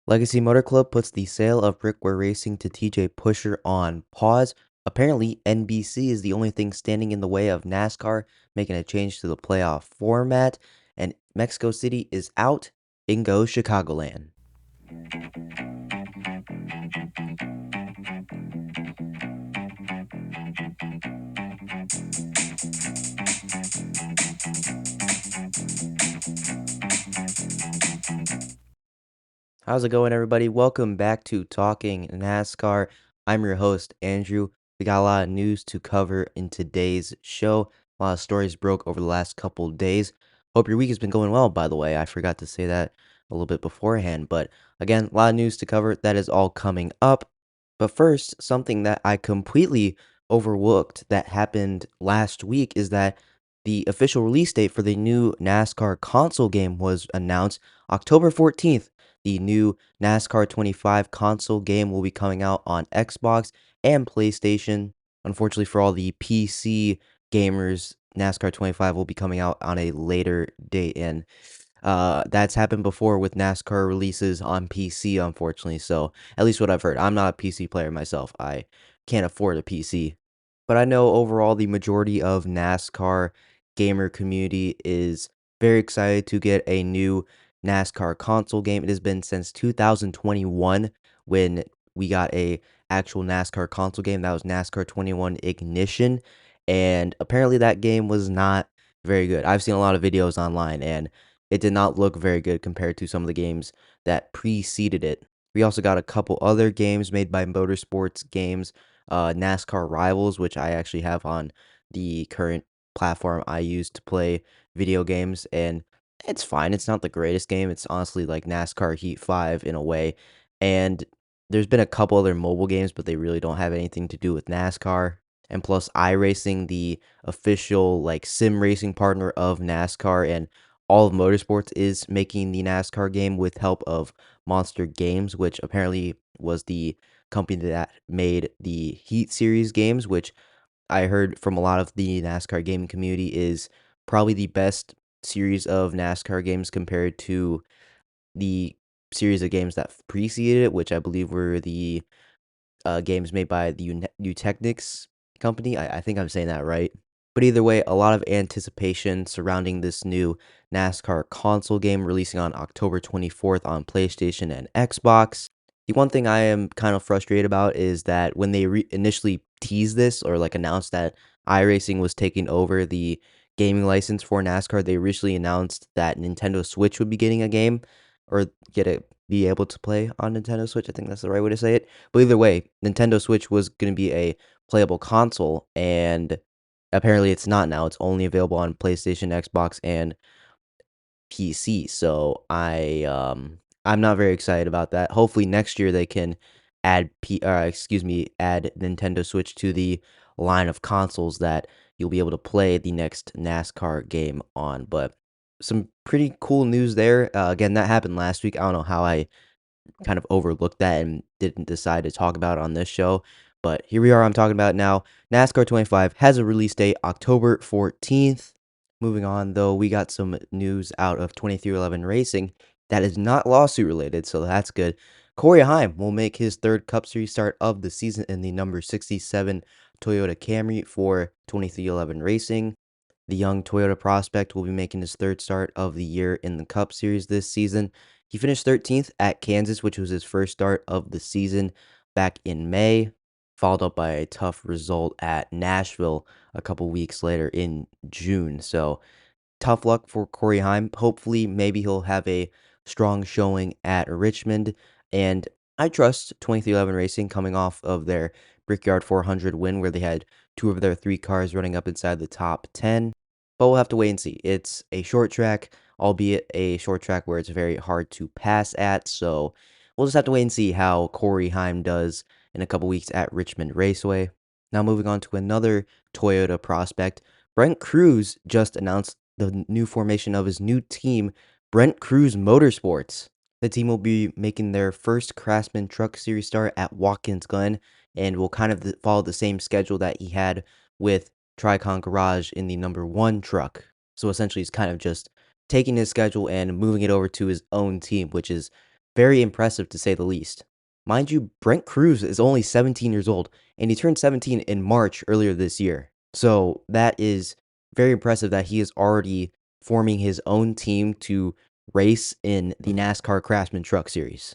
Legacy Motor Club puts the sale of Brickware Racing to TJ Pusher on pause. Apparently, NBC is the only thing standing in the way of NASCAR making a change to the playoff format, and Mexico City is out. In goes Chicagoland. How's it going, everybody? Welcome back to Talking NASCAR. I'm your host, Andrew. We got a lot of news to cover in today's show. A lot of stories broke over the last couple days. Hope your week has been going well, by the way. I forgot to say that a little bit beforehand. But again, a lot of news to cover. That is all coming up. But first, something that I completely overlooked that happened last week is that the official release date for the new NASCAR console game was announced October 14th. The new NASCAR 25 console game will be coming out on Xbox and PlayStation. Unfortunately, for all the PC gamers, NASCAR 25 will be coming out on a later date. And that's happened before with NASCAR releases on PC, unfortunately. So, at least what I've heard. I'm not a PC player myself. I can't afford a PC. But I know overall the majority of NASCAR gamer community is very excited to get a new NASCAR console game. It has been since 2021 when we got a actual NASCAR console game. That was NASCAR 21 Ignition, and apparently that game was not very good. I've seen a lot of videos online, and it did not look very good compared to some of the games that preceded it. We also got a couple other games made by Motorsports Games, NASCAR Rivals, which I actually have on the current platform I use to play video games, and it's fine. It's not the greatest game. It's honestly like NASCAR Heat 5 in a way. And there's been a couple other mobile games, but they really don't have anything to do with NASCAR. And plus, iRacing, the official like sim racing partner of NASCAR and all of Motorsports, is making the NASCAR game with help of Monster Games, which apparently was the company that made the Heat series games, which I heard from a lot of the NASCAR gaming community is probably the best series of NASCAR games compared to the series of games that preceded it, which I believe were the games made by the Technics company. I think I'm saying that right. But either way, a lot of anticipation surrounding this new NASCAR console game releasing on October 24th on PlayStation and Xbox. The one thing I am kind of frustrated about is that when they initially teased this or like announced that iRacing was taking over the gaming license for NASCAR, they originally announced that Nintendo Switch would be getting a game or be able to play on Nintendo Switch. I think that's the right way to say it. But either way, Nintendo Switch was going to be a playable console, and apparently it's not now. It's only available on PlayStation, Xbox, and PC. So I'm not very excited about that. Hopefully next year they can add Nintendo Switch to the line of consoles that you'll be able to play the next NASCAR game on. But some pretty cool news there. Again, that happened last week. I don't know how I kind of overlooked that and didn't decide to talk about it on this show. But here we are, I'm talking about it now. NASCAR 25 has a release date, October 14th. Moving on, though, we got some news out of 2311 Racing that is not lawsuit related, so that's good. Corey Heim will make his third Cup Series start of the season in the number 67 Toyota Camry for 2311 Racing. The young Toyota prospect will be making his third start of the year in the Cup Series this season. He finished 13th at Kansas, which was his first start of the season back in May, followed up by a tough result at Nashville a couple weeks later in June. So tough luck for Corey Heim. Hopefully, maybe he'll have a strong showing at Richmond. And I trust 2311 Racing coming off of their Brickyard 400 win, where they had two of their three cars running up inside the top 10. But we'll have to wait and see. It's a short track, albeit a short track where it's very hard to pass at. So we'll just have to wait and see how Corey Heim does in a couple weeks at Richmond Raceway. Now, moving on to another Toyota prospect. Brent Cruz just announced the new formation of his new team, Brent Cruz Motorsports. The team will be making their first Craftsman Truck Series start at Watkins Glen and will kind of follow the same schedule that he had with Tricon Garage in the number one truck. So essentially, he's kind of just taking his schedule and moving it over to his own team, which is very impressive to say the least. Mind you, Brent Cruz is only 17 years old, and he turned 17 in March earlier this year. So that is very impressive that he is already forming his own team to race in the NASCAR Craftsman Truck Series.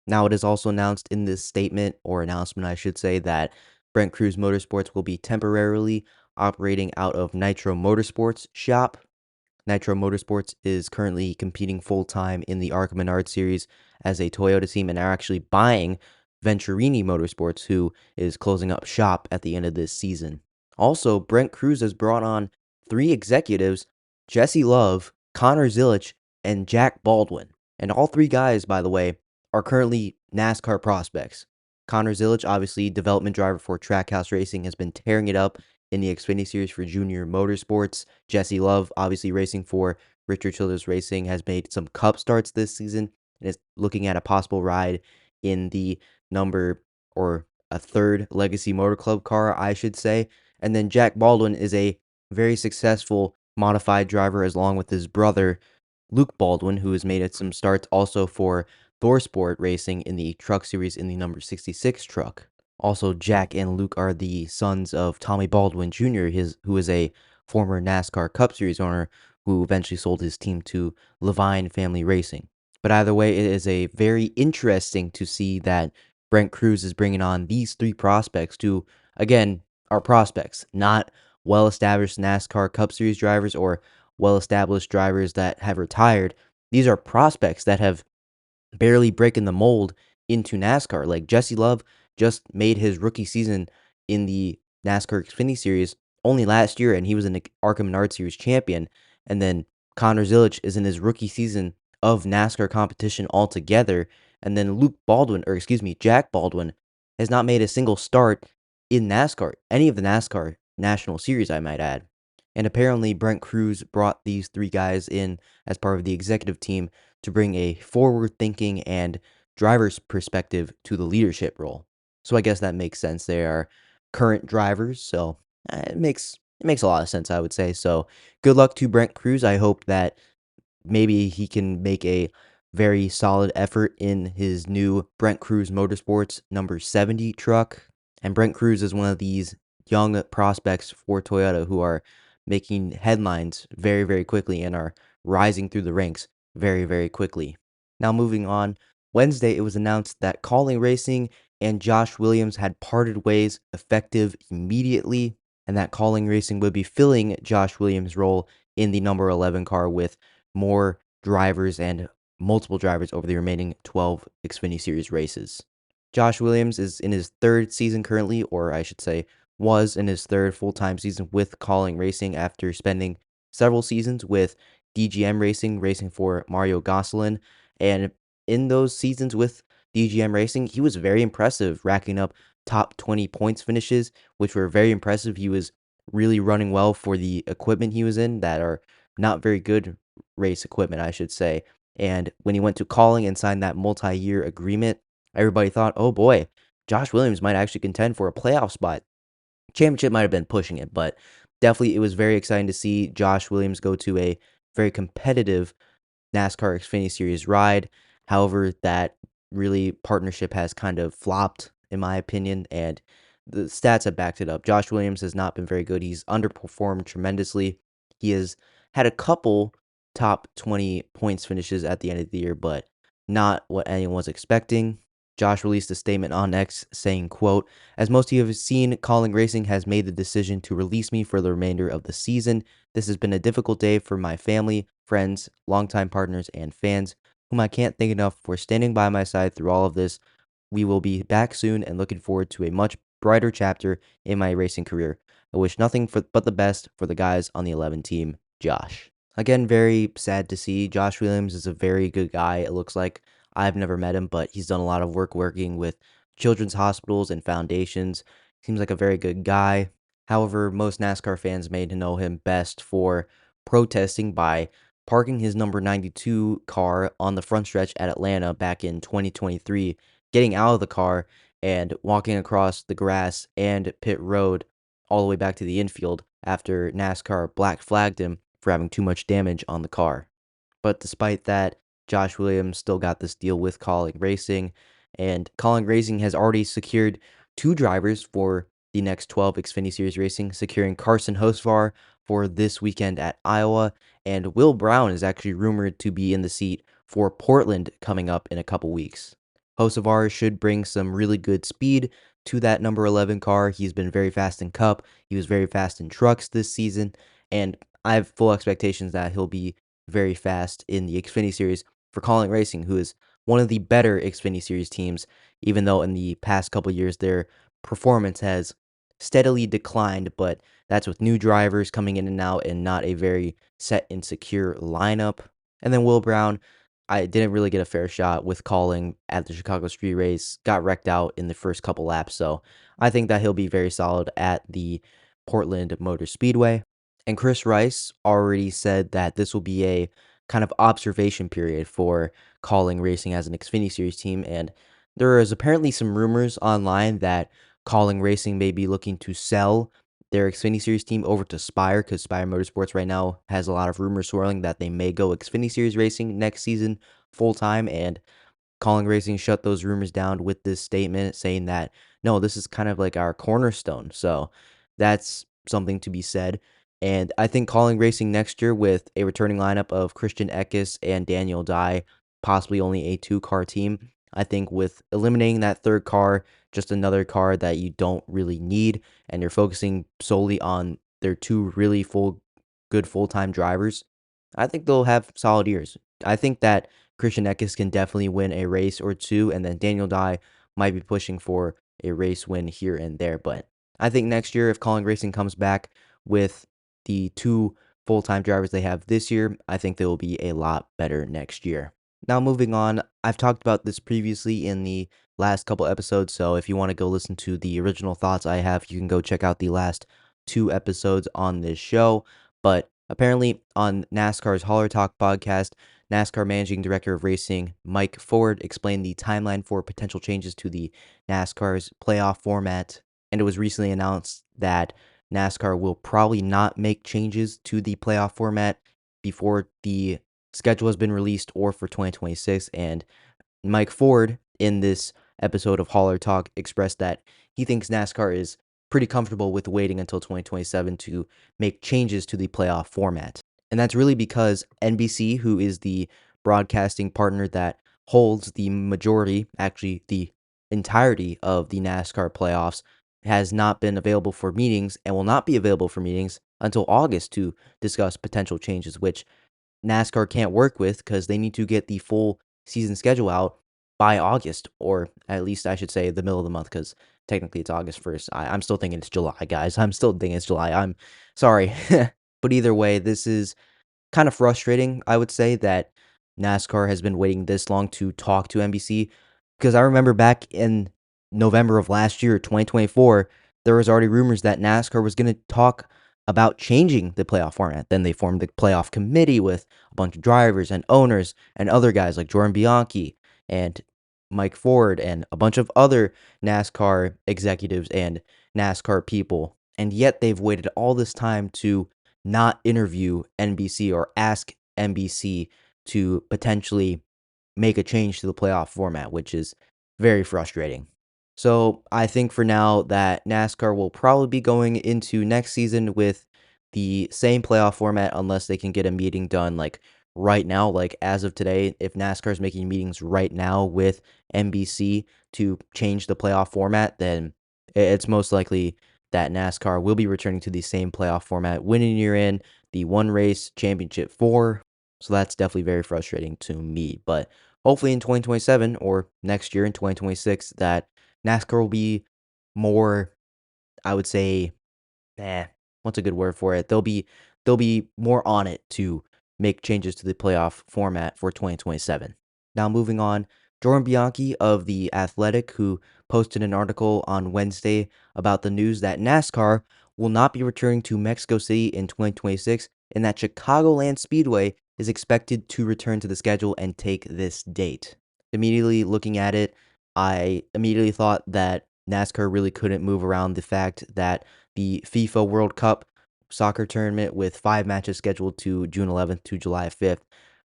Now, it is also announced in this statement, or announcement, I should say, that Brent Cruz Motorsports will be temporarily operating out of Nitro Motorsports shop. Nitro Motorsports is currently competing full-time in the ARCA Menard Series as a Toyota team and are actually buying Venturini Motorsports, who is closing up shop at the end of this season. Also, Brent Cruz has brought on 3 executives, Jesse Love, Connor Zilich, and Jack Baldwin. And all 3 guys, by the way, are currently NASCAR prospects. Connor Zilich, obviously development driver for Trackhouse Racing, has been tearing it up in the Xfinity Series for Junior Motorsports. Jesse Love, obviously racing for Richard Childress Racing, has made some cup starts this season and is looking at a possible ride in the number or a third Legacy Motor Club car, I should say. And then Jack Baldwin is a very successful modified driver along with his brother, Luke Baldwin, who has made some starts also for ThorSport Racing in the Truck Series in the number 66 truck. Also, Jack and Luke are the sons of Tommy Baldwin Jr., who is a former NASCAR Cup Series owner who eventually sold his team to Levine Family Racing. But either way, it is a very interesting to see that Brent Cruz is bringing on these 3 prospects who, again, are prospects, not well-established NASCAR Cup Series drivers or well-established drivers that have retired. These are prospects that have barely breaking the mold into NASCAR. Like Jesse Love just made his rookie season in the NASCAR Xfinity Series only last year, and he was an ARCA Menard Series champion. And then Connor Zilich is in his rookie season of NASCAR competition altogether. And then Jack Baldwin has not made a single start in NASCAR, any of the NASCAR National Series, I might add. And apparently, Brent Cruz brought these 3 guys in as part of the executive team to bring a forward-thinking and driver's perspective to the leadership role. So I guess that makes sense. They are current drivers, so it makes a lot of sense, I would say. So good luck to Brent Cruz. I hope that maybe he can make a very solid effort in his new Brent Cruz Motorsports number 70 truck. And Brent Cruz is one of these young prospects for Toyota who are making headlines very, very quickly and are rising through the ranks very, very quickly. Now, moving on, Wednesday it was announced that Calling Racing and Josh Williams had parted ways effective immediately, and that Calling Racing would be filling Josh Williams' role in the number 11 car with more drivers and multiple drivers over the remaining 12 Xfinity Series races. Josh Williams is in his 3rd season currently, or I should say, was in his 3rd full-time season with Calling Racing after spending several seasons with DGM Racing, racing for Mario Gosselin. And in those seasons with DGM Racing, he was very impressive, racking up top 20 points finishes, which were very impressive. He was really running well for the equipment he was in that are not very good race equipment, I should say. And when he went to Calling and signed that multi-year agreement, everybody thought, oh boy, Josh Williams might actually contend for a playoff spot. Championship might have been pushing it, but definitely it was very exciting to see Josh Williams go to a very competitive NASCAR Xfinity Series ride. However, that really partnership has kind of flopped, in my opinion, and the stats have backed it up. Josh Williams has not been very good. He's underperformed tremendously. He has had a couple top 20 points finishes at the end of the year, but not what anyone was expecting. Josh released a statement on X saying, quote, "As most of you have seen, Calling Racing has made the decision to release me for the remainder of the season. This has been a difficult day for my family, friends, longtime partners, and fans, whom I can't thank enough for standing by my side through all of this. We will be back soon and looking forward to a much brighter chapter in my racing career. I wish nothing but the best for the guys on the 11 team, Josh." Again, very sad to see. Josh Williams is a very good guy, it looks like. I've never met him, but he's done a lot of work working with children's hospitals and foundations. Seems like a very good guy. However, most NASCAR fans may know him best for protesting by parking his number 92 car on the front stretch at Atlanta back in 2023, getting out of the car and walking across the grass and pit road all the way back to the infield after NASCAR black flagged him for having too much damage on the car. But despite that, Josh Williams still got this deal with Calling Racing, and Calling Racing has already secured two drivers for the next 12 Xfinity Series racing, securing Carson Hocevar for this weekend at Iowa, and Will Brown is actually rumored to be in the seat for Portland coming up in a couple weeks. Hocevar should bring some really good speed to that number 11 car. He's been very fast in Cup. He was very fast in trucks this season, and I have full expectations that he'll be very fast in the Xfinity Series for Calling Racing, who is one of the better Xfinity Series teams, even though in the past couple years their performance has steadily declined, but that's with new drivers coming in and out and not a very set and secure lineup. And then Will Brown, I didn't really get a fair shot with calling at the Chicago Street Race, got wrecked out in the first couple laps, so I think that he'll be very solid at the Portland Motor Speedway. And Chris Rice already said that this will be a kind of observation period for Calling Racing as an Xfinity Series team. And there is apparently some rumors online that Calling Racing may be looking to sell their Xfinity Series team over to Spire, because Spire Motorsports right now has a lot of rumors swirling that they may go Xfinity Series racing next season full time. And Calling Racing shut those rumors down with this statement saying that, no, this is kind of like our cornerstone. So that's something to be said. And I think Calling Racing next year with a returning lineup of Christian Eckes and Daniel Dye, possibly only a two-car team. I think with eliminating that third car, just another car that you don't really need, and you're focusing solely on their two really good full-time drivers, I think they'll have solid years. I think that Christian Eckes can definitely win a race or two, and then Daniel Dye might be pushing for a race win here and there. But I think next year, if Calling Racing comes back with the two full-time drivers they have this year, I think they will be a lot better next year. Now, moving on, I've talked about this previously in the last couple episodes, so if you want to go listen to the original thoughts I have, you can go check out the last two episodes on this show. But apparently, on NASCAR's Holler Talk podcast, NASCAR Managing Director of Racing Mike Ford explained the timeline for potential changes to the NASCAR's playoff format, and it was recently announced that NASCAR will probably not make changes to the playoff format before the schedule has been released or for 2026. And Mike Ford, in this episode of Holler Talk, expressed that he thinks NASCAR is pretty comfortable with waiting until 2027 to make changes to the playoff format. And that's really because NBC, who is the broadcasting partner that holds the majority, actually the entirety of the NASCAR playoffs, has not been available for meetings and will not be available for meetings until August to discuss potential changes, which NASCAR can't work with because they need to get the full season schedule out by August, or at least I should say the middle of the month, because technically it's August 1st. I'm still thinking it's July, guys. I'm still thinking it's July. I'm sorry. But either way, this is kind of frustrating, I would say, that NASCAR has been waiting this long to talk to NBC, because I remember back in November of last year, 2024, there was already rumors that NASCAR was going to talk about changing the playoff format. Then they formed the playoff committee with a bunch of drivers and owners and other guys like Jordan Bianchi and Mike Ford and a bunch of other NASCAR executives and NASCAR people. And yet they've waited all this time to not interview NBC or ask NBC to potentially make a change to the playoff format, which is very frustrating. So I think for now that NASCAR will probably be going into next season with the same playoff format unless they can get a meeting done like right now, like as of today. If NASCAR is making meetings right now with NBC to change the playoff format, then it's most likely that NASCAR will be returning to the same playoff format, winning year in the one race championship four. So that's definitely very frustrating to me. But hopefully in 2027 or next year in 2026, that NASCAR will be more, I would say, what's a good word for it? They'll be more on it to make changes to the playoff format for 2027. Now moving on, Jordan Bianchi of The Athletic, who posted an article on Wednesday about the news that NASCAR will not be returning to Mexico City in 2026 and that Chicagoland Speedway is expected to return to the schedule and take this date. Immediately looking at it, I immediately thought that NASCAR really couldn't move around the fact that the FIFA World Cup soccer tournament with 5 matches scheduled to June 11th to July 5th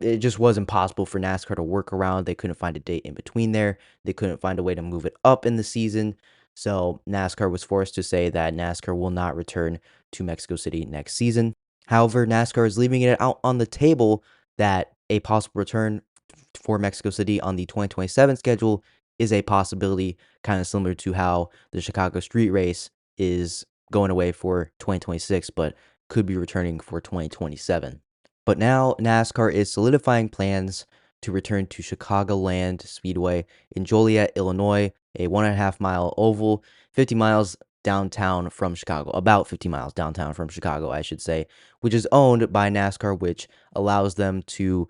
it just wasn't possible for NASCAR to work around. They couldn't find a date in between there. They couldn't find a way to move it up in the season. So NASCAR was forced to say that NASCAR will not return to Mexico City next season. However, NASCAR is leaving it out on the table that a possible return for Mexico City on the 2027 schedule is a possibility, kind of similar to how the Chicago Street Race is going away for 2026, but could be returning for 2027. But now NASCAR is solidifying plans to return to Chicagoland Speedway in Joliet, Illinois, a 1.5 mile oval, 50 miles downtown from Chicago, about 50 miles downtown from Chicago, I should say, which is owned by NASCAR, which allows them to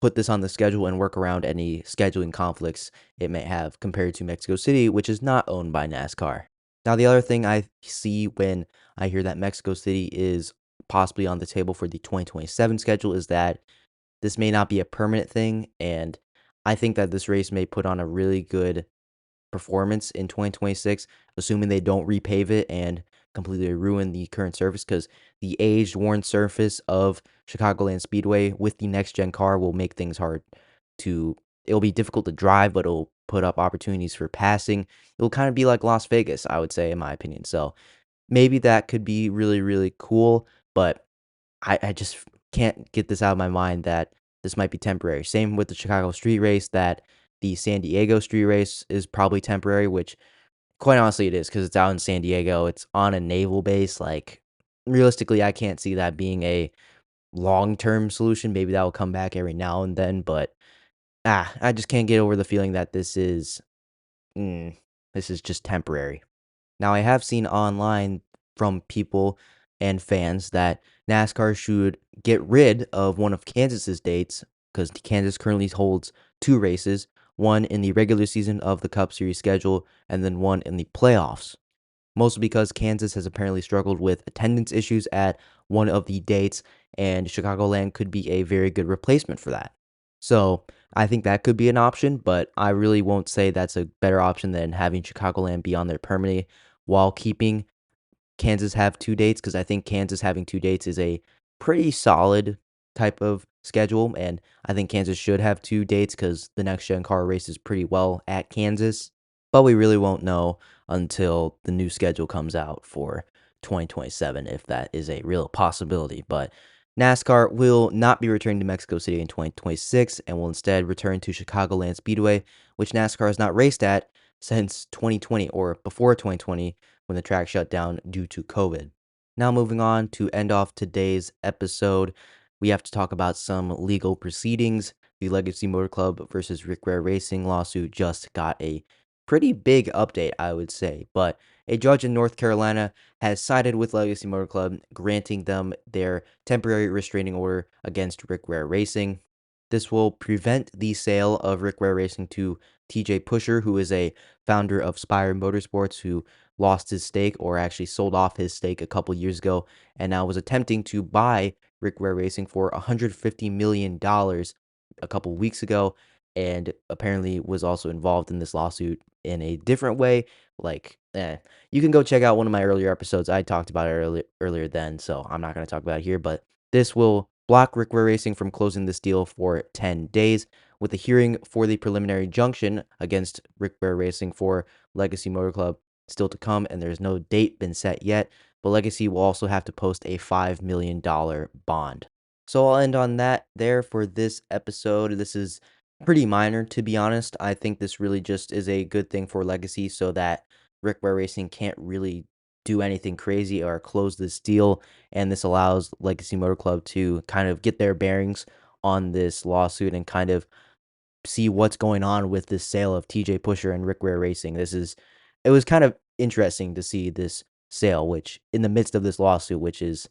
put this on the schedule and work around any scheduling conflicts it may have compared to Mexico City, which is not owned by NASCAR. Now, the other thing I see when I hear that Mexico City is possibly on the table for the 2027 schedule is that this may not be a permanent thing. And I think that this race may put on a really good performance in 2026, assuming they don't repave it and completely ruin the current surface, because the aged, worn surface of Chicagoland Speedway with the next gen car will make things hard to. It'll be difficult to drive, but it'll put up opportunities for passing. It'll kind of be like Las Vegas, I would say, in my opinion. So maybe that could be really, really cool, but I just can't get this out of my mind that this might be temporary. Same with the Chicago Street Race, that the San Diego Street Race is probably temporary, which quite honestly it is because it's out in San Diego. It's on a naval base. Like, realistically, I can't see that being a long term solution. Maybe that will come back every now and then, but I just can't get over the feeling that mm, this is just temporary. Now, I have seen online from people and fans that NASCAR should get rid of one of Kansas's dates, because Kansas currently holds two races, one in the regular season of the Cup Series schedule and then one in the playoffs. Mostly because Kansas has apparently struggled with attendance issues at one of the dates, and Chicagoland could be a very good replacement for that. So I think that could be an option, but I really won't say that's a better option than having Chicagoland be on there permanently while keeping Kansas have two dates, because I think Kansas having two dates is a pretty solid type of schedule, and I think Kansas should have two dates because the next gen car races pretty well at Kansas. But we really won't know until the new schedule comes out for 2027 if that is a real possibility. But NASCAR will not be returning to Mexico City in 2026 and will instead return to Chicagoland Speedway, which NASCAR has not raced at since 2020 or before 2020 when the track shut down due to COVID. Now, moving on to end off today's episode, we have to talk about some legal proceedings. The Legacy Motor Club versus Rick Ware Racing lawsuit just got a pretty big update, I would say. But a judge in North Carolina has sided with Legacy Motor Club, granting them their temporary restraining order against Rick Ware Racing. This will prevent the sale of Rick Ware Racing to TJ Pusher, who is a founder of Spire Motorsports, who lost his stake or actually sold off his stake a couple years ago and now was attempting to buy Rick Ware Racing for $150 million a couple weeks ago, and apparently was also involved in this lawsuit in a different way. Like, you can go check out one of my earlier episodes. I talked about it earlier then, so I'm not going to talk about it here, but this will block Rick Ware Racing from closing this deal for 10 days, with a hearing for the preliminary injunction against Rick Ware Racing for Legacy Motor Club still to come, and there's no date been set yet, but Legacy will also have to post a $5 million bond. So I'll end on that there for this episode. This is pretty minor, to be honest. I think this really just is a good thing for Legacy so that Rick Ware Racing can't really do anything crazy or close this deal, and this allows Legacy Motor Club to kind of get their bearings on this lawsuit and kind of see what's going on with this sale of TJ Pusher and Rick Ware Racing. It was kind of interesting to see this sale, which in the midst of this lawsuit, which is,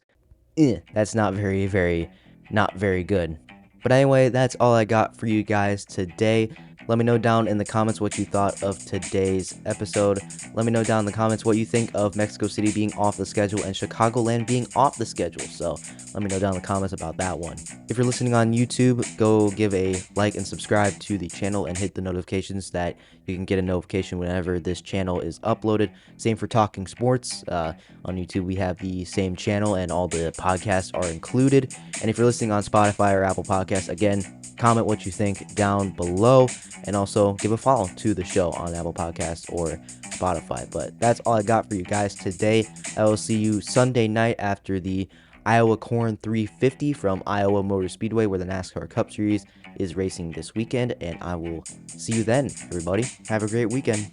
that's not not very good. But anyway, that's all I got for you guys today. Let me know down in the comments what you thought of today's episode. Let me know down in the comments what you think of Mexico City being off the schedule and Chicagoland being off the schedule. So let me know down in the comments about that one. If you're listening on YouTube, go give a like and subscribe to the channel and hit the notifications that you can get a notification whenever this channel is uploaded. Same for Talking Sports. On YouTube, we have the same channel and all the podcasts are included. And if you're listening on Spotify or Apple Podcasts, again, comment what you think down below, and also give a follow to the show on Apple Podcasts or Spotify. But that's all I got for you guys today. I will see you Sunday night after the Iowa Corn 350 from Iowa Motor Speedway, where the NASCAR Cup Series is racing this weekend, and I will see you then, everybody. Have a great weekend.